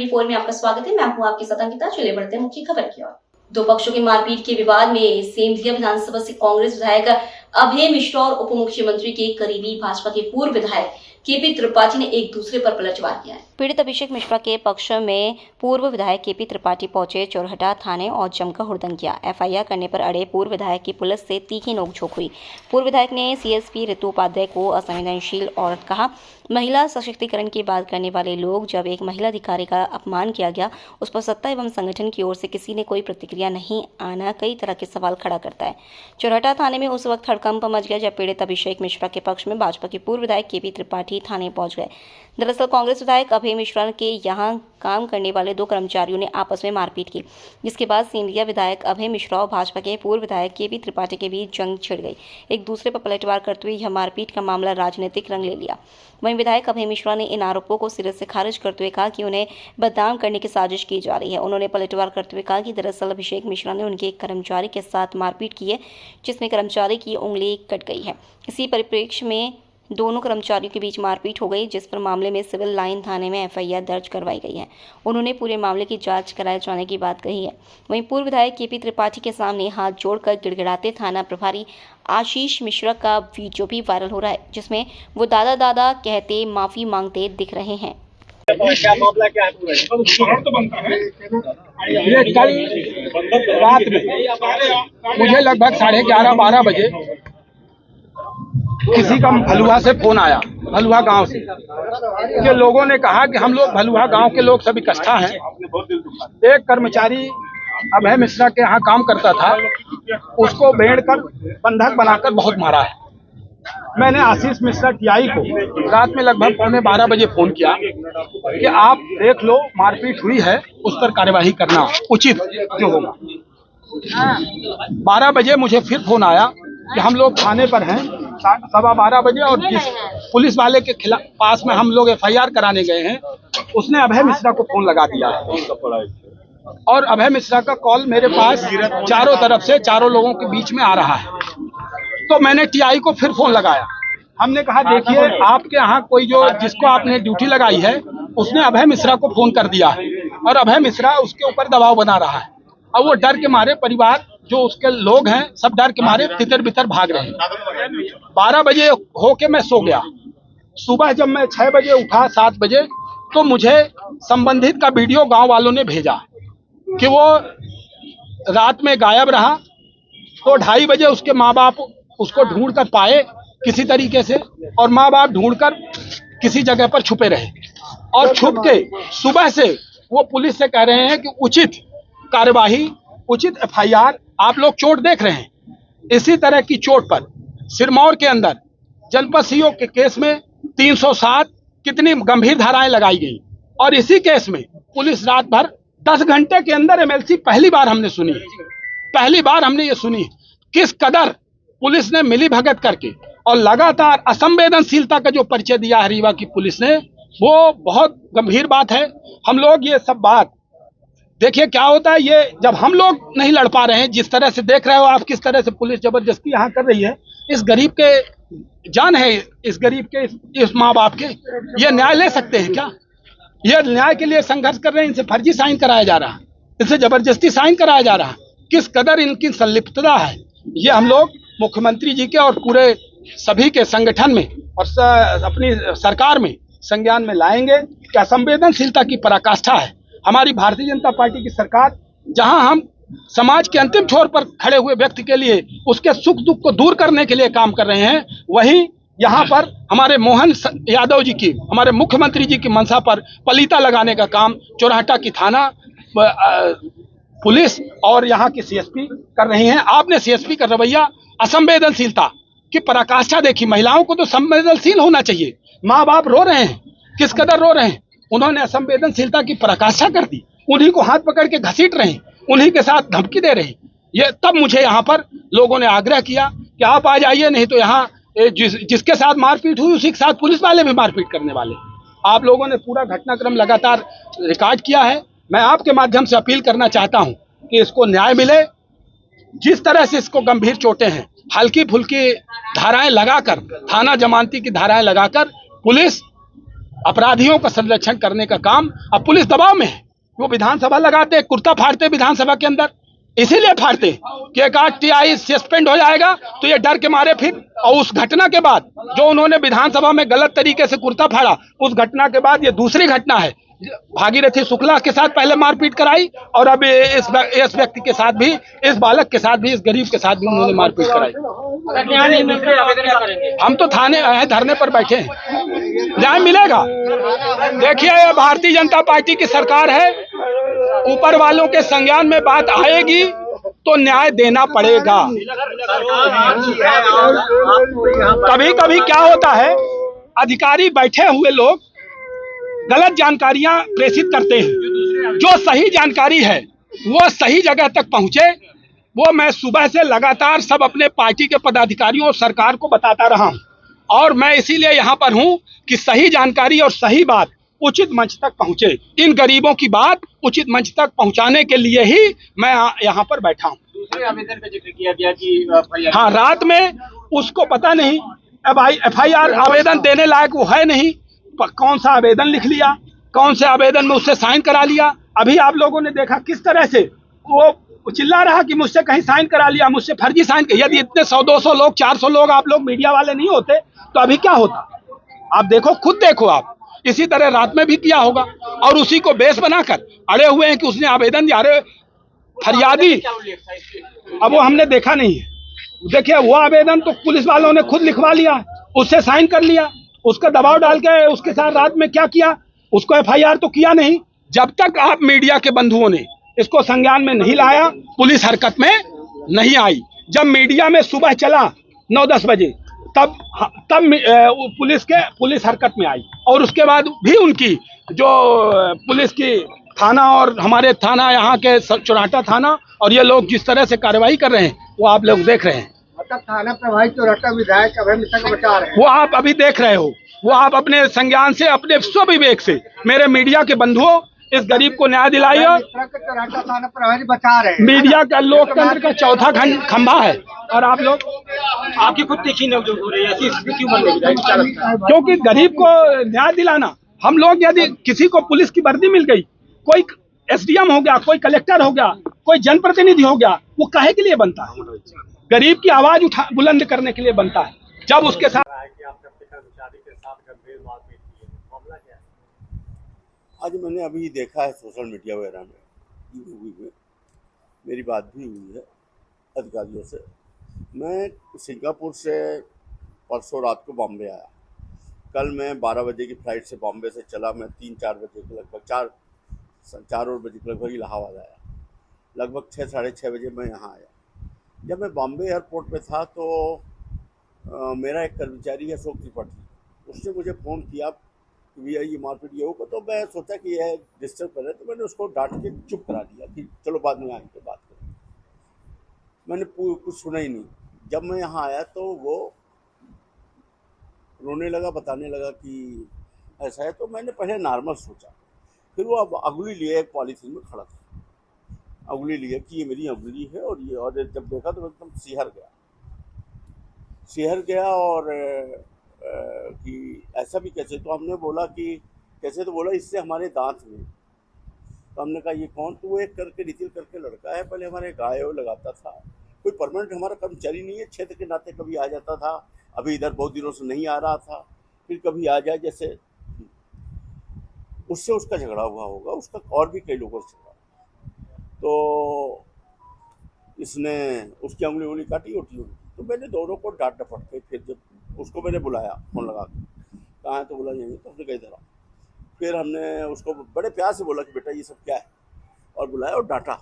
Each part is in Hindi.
24 में आपका स्वागत है। मैं हूं आपके साथ अंकिता। चलिए बढ़ते हैं मुख्य खबर की ओर। दो पक्षों की मारपीट के विवाद में सेंधिया विधानसभा से कांग्रेस विधायक अभय मिश्रा और उप मुख्यमंत्री के करीबी भाजपा के पूर्व विधायक केपी त्रिपाठी ने एक दूसरे पर पलटवार किया है। पीड़ित अभिषेक मिश्रा के पक्ष में पूर्व विधायक केपी त्रिपाठी पहुंचे चोरहटा थाने और जमकर हुड़दंग किया। एफआईआर करने पर अड़े पूर्व विधायक की पुलिस से तीखी नोकझोंक हुई। पूर्व विधायक ने सीएसपी ऋतु उपाध्याय को असंवेदनशील औरत कहा। महिला सशक्तिकरण की बात करने वाले लोग, जब एक महिला अधिकारी का अपमान किया गया, उस पर सत्ता एवं संगठन की ओर से किसी ने कोई प्रतिक्रिया नहीं आना कई तरह के सवाल खड़ा करता है। चोरहटा थाने में उस वक्त हड़कंप मच गया जब पीड़ित अभिषेक मिश्रा के पक्ष में भाजपा के पूर्व विधायक केपी त्रिपाठी थाने पहुंच गए। दरअसल कांग्रेस विधायक अभय मिश्रा के यहां काम करने वाले दो कर्मचारियों ने आपस में मारपीट की, जिसके बाद सेंधिया विधायक अभय मिश्रा और भाजपा के पूर्व विधायक केपी त्रिपाठी के बीच जंग छिड़ गई। एक दूसरे पर पलटवार करते हुए यह मारपीट का मामला राजनीतिक रंग ले लिया। वहीं विधायक अभय मिश्रा ने इन आरोपों को सिरे से खारिज करते हुए कहा कि उन्हें बदनाम करने की साजिश की जा रही है। उन्होंने पलटवार करते हुए कहा कि दरअसल अभिषेक मिश्रा ने उनके एक कर्मचारी के साथ मारपीट की है, जिसमें कर्मचारी की उंगली कट गई है। इसी परिप्रेक्ष्य में दोनों कर्मचारियों के बीच मारपीट हो गई, जिस पर मामले में सिविल लाइन थाने में एफआईआर दर्ज करवाई गई है। उन्होंने पूरे मामले की जांच कराए जाने की बात कही है। वहीं पूर्व विधायक केपी त्रिपाठी के सामने हाथ जोड़कर गिड़गिड़ाते थाना प्रभारी आशीष मिश्रा का वीडियो भी वायरल हो रहा है, जिसमें वो दादा दादा कहते माफी मांगते दिख रहे हैं। क्या मामला क्या है? ये कल रात में मुझे लगभग 11:30-12 बजे किसी का भलुआ से फोन आया, भलुआ गांव से। ये लोगों ने कहा कि हम लोग भलुआ गांव के लोग सब इकट्ठा हैं। एक कर्मचारी अभय मिश्रा के यहाँ काम करता था, उसको बेड़ कर बंधक बनाकर बहुत मारा है। मैंने आशीष मिश्रा टीआई को रात में लगभग 11:45 बजे फोन किया कि आप देख लो, मारपीट हुई है, उस पर कार्यवाही करना उचित जो होगा। 12 बजे मुझे फिर फोन आया कि हम लोग थाने पर हैं, 12:15 बजे, और जिस पुलिस वाले के खिलाफ पास में हम लोग एफआईआर कराने गए हैं, उसने अभय मिश्रा को फोन लगा दिया है। और अभय मिश्रा का कॉल मेरे पास चारों तरफ से, चारों लोगों के बीच में आ रहा है। तो मैंने टीआई को फिर फोन लगाया। हमने कहा देखिए, आपके यहाँ कोई जो जिसको आपने ड्यूटी लगाई है, उसने अभय मिश्रा को फोन कर दिया है और अभय मिश्रा उसके ऊपर दबाव बना रहा है। और वो डर के मारे, परिवार जो उसके लोग हैं सब डर के मारे तितर बितर भाग रहे हैं। 12 बजे होके मैं सो गया। सुबह जब मैं 6 बजे उठा, 7 बजे, तो मुझे संबंधित का वीडियो गांव वालों ने भेजा कि वो रात में गायब रहा। तो 2:30 बजे उसके माँ बाप उसको ढूंढ कर पाए किसी तरीके से, और माँ बाप ढूंढकर किसी जगह पर छुपे रहे। और छुप के सुबह से वो पुलिस से कह रहे हैं कि उचित कार्यवाही, उचित एफआईआर। आप लोग चोट देख रहे हैं। इसी तरह की चोट पर सिरमौर के अंदर जनपद सीओ के केस में 307 कितनी गंभीर धाराएं लगाई गई। और इसी केस में पुलिस रात भर 10 घंटे के अंदर एमएलसी पहली बार हमने सुनी, पहली बार हमने ये सुनी किस कदर पुलिस ने मिली भगत करके और लगातार असंवेदनशीलता का जो परिचय दिया है रीवा की पुलिस ने, वो बहुत गंभीर बात है। हम लोग ये सब बात देखिए क्या होता है, ये जब हम लोग नहीं लड़ पा रहे हैं, जिस तरह से देख रहे हो आप, किस तरह से पुलिस जबरदस्ती यहाँ कर रही है, इस गरीब के जान है, इस गरीब के, इस माँ बाप के, ये न्याय ले सकते हैं क्या? ये न्याय के लिए संघर्ष कर रहे हैं, इनसे फर्जी साइन कराया जा रहा है, इनसे जबरदस्ती साइन कराया जा रहा है। किस कदर इनकी संलिप्तता है, ये हम लोग मुख्यमंत्री जी के और पूरे सभी के संगठन में और अपनी सरकार में संज्ञान में लाएंगे कि असंवेदनशीलता की पराकाष्ठा है। हमारी भारतीय जनता पार्टी की सरकार, जहां हम समाज के अंतिम छोर पर खड़े हुए व्यक्ति के लिए उसके सुख दुख को दूर करने के लिए काम कर रहे हैं, वहीं यहाँ पर हमारे मोहन यादव जी की, हमारे मुख्यमंत्री जी की मंशा पर पलीता लगाने का काम चोरहटा की थाना पुलिस और यहाँ की सीएसपी कर रही हैं। आपने सीएसपी का रवैया, असंवेदनशीलता की पराकाष्ठा देखी। महिलाओं को तो संवेदनशील होना चाहिए। माँ बाप रो रहे हैं, किस कदर रो रहे हैं, उन्होंने असंवेदनशीलता की पराकाष्ठा कर दी। उन्हीं को हाथ पकड़ के घसीट रहे हैं, उन्हीं के साथ धमकी दे रहे हैं। ये तब मुझे यहाँ पर लोगों ने आग्रह किया कि आप आ जाइए, नहीं तो यहाँ जिसके साथ मारपीट हुई उसी के साथ पुलिस वाले भी मारपीट करने वाले। आप लोगों ने पूरा घटनाक्रम लगातार रिकॉर्ड किया है। मैं आपके माध्यम से अपील करना चाहता हूं कि इसको न्याय मिले। जिस तरह से इसको गंभीर चोटें हैं, हल्की फुल्की धाराएं लगाकर, थाना जमानती की धाराएं लगाकर पुलिस अपराधियों का संरक्षण करने का काम अब पुलिस दबाव में है। वो विधानसभा लगाते, कुर्ता फाड़ते विधानसभा के अंदर, इसीलिए फाड़ते कि एक आध टीआई सस्पेंड हो जाएगा तो ये डर के मारे फिर। और उस घटना के बाद जो उन्होंने विधानसभा में गलत तरीके से कुर्ता फाड़ा, उस घटना के बाद ये दूसरी घटना है। भागीरथी शुक्ला के साथ पहले मारपीट कराई और अब इस व्यक्ति के साथ भी, इस बालक के साथ भी, इस गरीब के साथ भी उन्होंने मारपीट कराई। हम तो थाने आए, धरने पर बैठे हैं, न्याय मिलेगा। देखिए ये भारतीय जनता पार्टी की सरकार है, ऊपर वालों के संज्ञान में बात आएगी तो न्याय देना पड़ेगा। कभी कभी क्या होता है, अधिकारी बैठे हुए लोग गलत जानकारियां प्रेषित करते हैं। जो सही जानकारी है वो सही जगह तक पहुंचे, वो मैं सुबह से लगातार सब अपने पार्टी के पदाधिकारियों और सरकार को बताता रहा हूं। और मैं इसीलिए यहां पर हूं कि सही जानकारी और सही बात उचित मंच तक पहुंचे। इन गरीबों की बात उचित मंच तक पहुंचाने के लिए ही मैं यहां पर बैठा हूं। दूसरे आवेदन का जिक्र किया गया कि हाँ, रात में उसको पता नहीं, FIR आवेदन देने लायक वो है नहीं, कौन सा आवेदन लिख लिया, कौन से आवेदन में उससे साइन करा लिया। अभी आप लोगों ने देखा किस तरह से वो चिल्ला रहा कि मुझसे कहीं साइन करा लिया, मुझसे फर्जी साइन। यदि इतने 100-200 लोग, 400 लोग आप लोग मीडिया वाले नहीं होते तो अभी क्या होता। आप देखो, खुद देखो आप, इसी तरह रात में भी किया होगा। और उसी को बेस बनाकर अड़े हुए हैं कि उसने आवेदन दिया। अरे फरियादी, अब वो हमने देखा नहीं है। देखिए वो आवेदन तो पुलिस वालों ने खुद लिखवा लिया, उससे साइन कर लिया, उसका दबाव डाल के उसके साथ रात में क्या किया, उसको FIR तो किया नहीं। जब तक आप मीडिया के बंधुओं ने इसको संज्ञान में नहीं लाया, पुलिस हरकत में नहीं आई। जब मीडिया में सुबह चला 9-10 बजे, तब पुलिस हरकत में आई। और उसके बाद भी उनकी जो पुलिस की थाना और हमारे थाना यहाँ के चौराटा थाना और ये लोग जिस तरह से कार्रवाई कर रहे हैं वो आप लोग देख रहे हैं। मतलब थाना प्रभारी चौराटा विधायक अभय मिश्रा को बचा रहे हैं, वो आप अभी देख रहे हो। वो आप अपने संज्ञान से, अपने स्वविवेक से मेरे मीडिया के बंधुओं इस गरीब को न्याय दिलाइए। चौराटा थाना प्रभारी बचा रहे हैं। मीडिया का लोकतंत्र का चौथा खंभा है। और आप लोग, आपकी खुद तीखी नोक-झोंक हो रही है, ऐसी स्थिति क्यों बन रही है? क्या लगता है? क्योंकि गरीब को न्याय दिलाना, हम लोग यदि किसी को पुलिस की वर्दी मिल गई, कोई SDM हो गया, कोई कलेक्टर हो गया, कोई जनप्रतिनिधि हो गया, वो काहे के लिए बनता है? गरीब की आवाज बुलंद करने के लिए बनता है। जब उसके साथ आज मैंने अभी देखा है सोशल मीडिया वगैरह में, यूट्यूब में मेरी बात भी हुई है अधिकारियों से। मैं सिंगापुर से परसों रात को बॉम्बे आया। कल मैं 12 बजे की फ़्लाइट से बॉम्बे से चला। मैं 3-4 बजे के लगभग 4 बजे के लगभग इलाहाबाद आया। लगभग 6-साढ़े 6 बजे मैं यहाँ आया। जब मैं बॉम्बे एयरपोर्ट पे था तो मेरा एक कर्मचारी है अशोक त्रिपाठी, उसने मुझे फ़ोन किया कि भैया ये मारपीट ये होगा। तो मैं सोचा कि यह डिस्टर्ब कर रहे, तो मैंने उसको डांट के चुप करा दिया कि चलो बाद में आके बात करें। मैंने कुछ सुना ही नहीं। जब मैं यहाँ आया तो वो रोने लगा, बताने लगा कि ऐसा है। तो मैंने पहले नॉर्मल सोचा, फिर वो अब अंगुली लिए एक पॉलीथीन में खड़ा था, अंगुली लिए कि ये मेरी अंगुली है और ये। और जब देखा तो एकदम सिहर गया और कि ऐसा भी कैसे। तो हमने बोला कि कैसे, तो बोला इससे हमारे दांत में। तो हमने कहा ये कौन? तो वो एक करके नितिन करके लड़का है, पहले हमारे गाय वो लगाता था, कोई परमानेंट हमारा कर्मचारी नहीं है, क्षेत्र के नाते कभी आ जाता था, अभी इधर बहुत दिनों से नहीं आ रहा था, फिर कभी आ जाए जैसे। उससे उसका झगड़ा हुआ होगा, उसका और भी कई लोगों से झगड़ा। तो इसने उसकी उंगली काटी होती होगी। तो मैंने दोनों को डांट डपट के, फिर जब उसको मैंने बुलाया फ़ोन लगा के, कहाँ है? तो बोला यहीं। तो हमने कहीं धरा। फिर हमने उसको बड़े प्यार से बोला कि बेटा ये सब क्या है, और बुलाया और डांटा,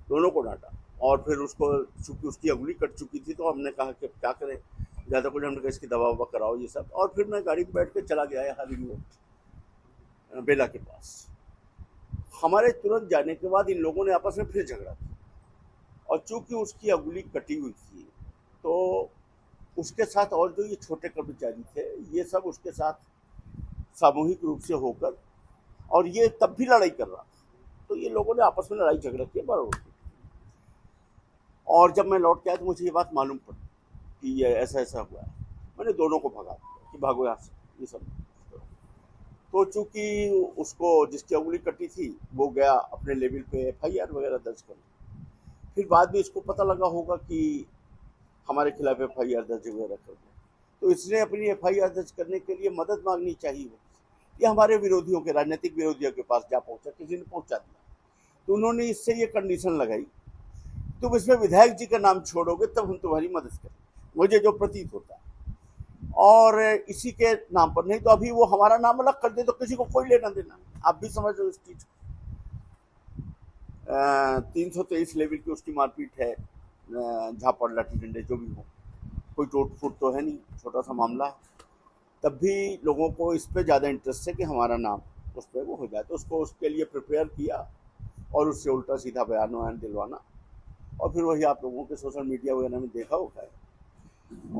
दोनों को डांटा। और फिर उसको, चूँकि उसकी अंगुली कट चुकी थी, तो हमने कहा कि क्या करें, ज़्यादा कुछ, हमने कहा इसकी दवा ववा कराओ ये सब। और फिर मैं गाड़ी में बैठ कर चला गया है हालीवुड बेला के पास। हमारे तुरंत जाने के बाद इन लोगों ने आपस में फिर झगड़ा किया, और चूँकि उसकी अंगुली कटी हुई थी तो उसके साथ और जो ये छोटे कर्मचारी थे, ये सब उसके साथ सामूहिक रूप से होकर, और ये तब भी लड़ाई कर रहा था। तो ये लोगों ने आपस में लड़ाई झगड़ा किया बराबर। और जब मैं लौट के आया तो मुझे ये बात मालूम पड़ी कि ये ऐसा ऐसा हुआ है। मैंने दोनों को भगा दिया कि भागो यहाँ से, ये सब। तो चूंकि उसको जिसकी उंगली कटी थी वो गया अपने लेवल पे एफआईआर वगैरह दर्ज कर, फिर बाद में इसको पता लगा होगा कि हमारे खिलाफ एफआईआर दर्ज वगैरह कर दिया, तो इसने अपनी एफआईआर दर्ज करने के लिए मदद मांगनी चाहिए। ये हमारे विरोधियों के, राजनीतिक विरोधियों के पास जा पहुंचा, किसी ने पहुंचा दिया, तो उन्होंने इससे ये कंडीशन लगाई, तुम इसमें विधायक जी का नाम छोड़ोगे तब हम तुम्हारी मदद करेंगे, मुझे जो प्रतीत होता है। और इसी के नाम पर, नहीं तो अभी वो हमारा नाम अलग कर दे तो किसी को कोई लेना देना, आप भी समझ लो इस चीज को। 323 लेवल की उसकी मारपीट है, झापड़ लाठी डंडे जो भी हो, कोई टूट फूट तो है नहीं, छोटा सा मामला है, तब भी लोगों को इस पे ज़्यादा इंटरेस्ट है कि हमारा नाम उस पर वो हो जाए, तो उसको उसके लिए प्रिपेयर किया और उससे उल्टा सीधा बयान वयान दिलवाना, और फिर वही आप लोगों के सोशल मीडिया वगैरह में देखा होगा है।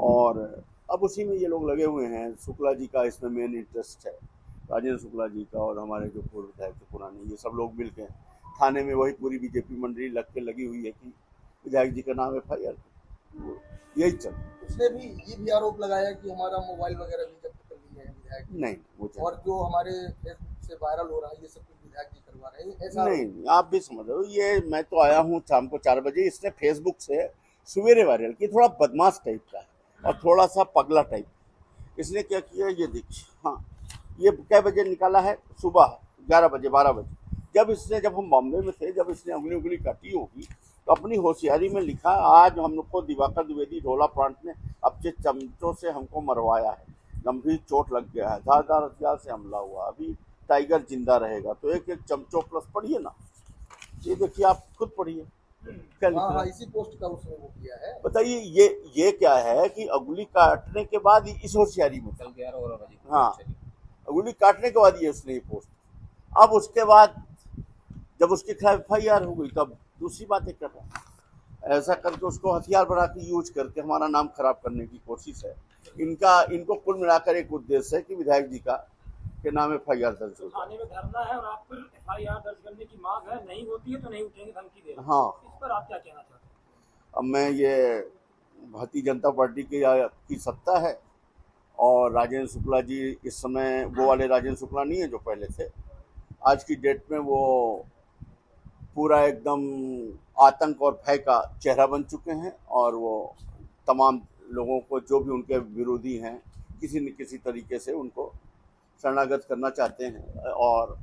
और अब उसी में ये लोग लगे हुए हैं। शुक्ला जी का इसमें मेन इंटरेस्ट है, राजेंद्र शुक्ला जी का, और हमारे जो पूर्व विधायक थे पुराने, ये सब लोग मिलकर थाने में वही पूरी बीजेपी मंडली लगी हुई है कि विधायक जी का नाम एफआईआर, यही चल। उसने भी ये भी आरोप लगाया कि हमारा मोबाइल वगैरह भी जब्त कर लिए हैं विधायक, नहीं वो और जो हमारे फेसबुक से वायरल हो रहा है ये सब कुछ विधायक जी करवा रहे हैं, ऐसा नहीं, आप भी समझ रहे हो। ये मैं तो आया हूँ शाम को 4 बजे, इसने फेसबुक से सवेरे वायरल की, थोड़ा बदमाश टाइप का है और थोड़ा सा पगला टाइप। इसने क्या किया ये देखिए, हाँ ये कै बजे निकाला है, सुबह 11 बजे 12 बजे, जब हम बॉम्बे में थे, जब इसने उंगली काटी होगी तो अपनी होशियारी में लिखा, आज हम लोग को दिवाकर द्विवेदी ढोला प्रांत ने अपने चमचों से हमको मरवाया है, गंभीर चोट लग गया है, धारदार हथियार से हमला हुआ, अभी टाइगर जिंदा रहेगा। तो एक एक चमचों प्लस पढ़िए ना, ये देखिए आप खुद पढ़िए क्या लिखा है। इसी पोस्ट का उसने वो किया है। बताइए ये क्या है कि उंगली काटने के बाद इस होशियारी में, कल 11 बजे, हाँ उंगली काटने के बाद ये उसने ये पोस्ट, अब उसके बाद जब उसके खिलाफ एफआईआर हो गई तब दूसरी बातें कर रहा है। ऐसा करके उसको हथियार बना के यूज करके हमारा नाम खराब करने की कोशिश है इनको कुल मिलाकर एक उद्देश्य है कि विधायक जी का के नाम एफआईआर दर्ज हो। थाने में धरना है और आप पर एफआईआर दर्ज करने की मांग है, नहीं होती है तो नहीं उठेंगे, धमकी दे रहे हैं। हाँ, इस पर आप क्या कहना चाहते हैं? अब मैं ये भारतीय जनता पार्टी की सत्ता है, और राजेंद्र शुक्ला जी इस समय वो वाले राजेंद्र शुक्ला नहीं है जो पहले थे। आज की डेट में वो पूरा एकदम आतंक और भय का चेहरा बन चुके हैं, और वो तमाम लोगों को, जो भी उनके विरोधी हैं, किसी न किसी तरीके से उनको शरणागत करना चाहते हैं, और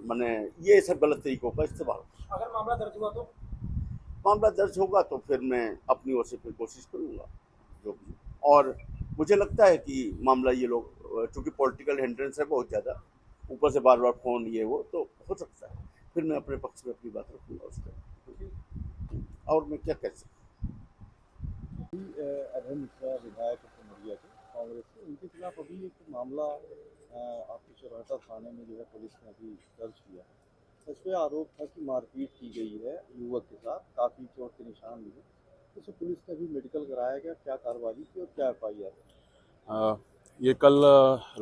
मैंने ये सब गलत तरीकों का इस्तेमाल। अगर मामला दर्ज हुआ तो? मामला दर्ज होगा तो फिर मैं अपनी ओर से फिर कोशिश करूँगा जो भी, और मुझे लगता है कि मामला ये लोग, चूँकि पॉलिटिकल हिंड्रेंस है बहुत ज़्यादा, ऊपर से बार बार फ़ोन ये वो, तो हो सकता है फिर मैं अपने पक्ष में अपनी बात रखूँगा उसका, और मैं क्या कह सकता। अभय मिश्रा विधायक सिमरिया के कांग्रेस से, उनके खिलाफ अभी एक मामला आपके चौराहा थाने में जो है पुलिस ने अभी दर्ज किया है। इस पर आरोप था कि मारपीट की गई है युवक के साथ, काफ़ी चोट के निशान मिले, तो पुलिस ने अभी मेडिकल कराया गया, क्या कार्रवाई की और क्या एफआईआर है? ये कल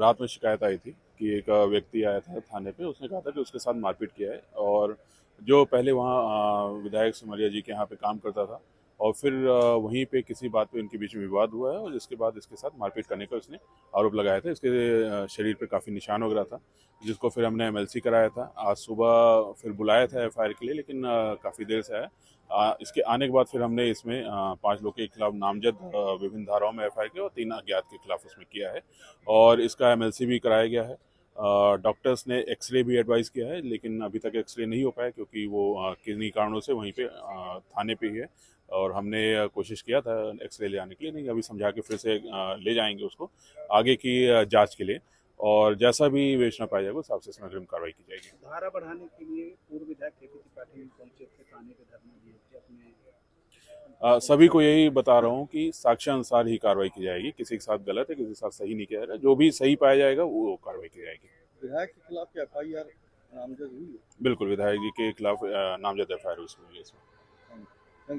रात में शिकायत आई थी कि एक व्यक्ति आया था थाने पे, उसने कहा था कि उसके साथ मारपीट किया है, और जो पहले वहाँ विधायक सिमरिया जी के यहाँ पे काम करता था, और फिर वहीं पे किसी बात पे उनके बीच में विवाद हुआ है, और जिसके बाद इसके साथ मारपीट करने का उसने आरोप लगाया था। इसके शरीर पे काफ़ी निशान वगैरह था, जिसको फिर हमने एमएलसी कराया था। आज सुबह फिर बुलाया था एफआईआर के लिए, लेकिन काफ़ी देर से आया। इसके आने के बाद फिर हमने इसमें 5 लोग के खिलाफ नामजद विभिन्न धाराओं में एफआईआर किया और 3 अज्ञात के खिलाफ उसमें किया है, और इसका एमएलसी भी कराया गया है। डॉक्टर्स ने एक्सरे भी एडवाइस किया है, लेकिन अभी तक एक्सरे नहीं हो पाया क्योंकि वो किन्हीं कारणों से वहीं पे थाने पे ही है, और हमने कोशिश किया था एक्सरे ले आने के लिए, नहीं अभी समझा के फिर से ले जाएंगे उसको आगे की जांच के लिए, और जैसा भी विवेचना पाया जाएगा उस हिसाब से इसमें अग्रिम कार्रवाई की जाएगी। धारा बढ़ाने के लिए पूर्व विधायक केपी त्रिपाठी पहुंचे थे थाने के धरना दिए थे अपने, सभी को यही बता रहा हूँ कि साक्ष्य अनुसार ही कार्रवाई की जाएगी, किसी के साथ गलत है किसी के साथ सही नहीं किया जा रहा है, जो भी सही पाया जाएगा वो कार्रवाई की जाएगी। विधायक के खिलाफ एफआईआर नामजद हुई है? बिल्कुल, विधायक जी के खिलाफ नामजद एफआईआर हुई है इसमें।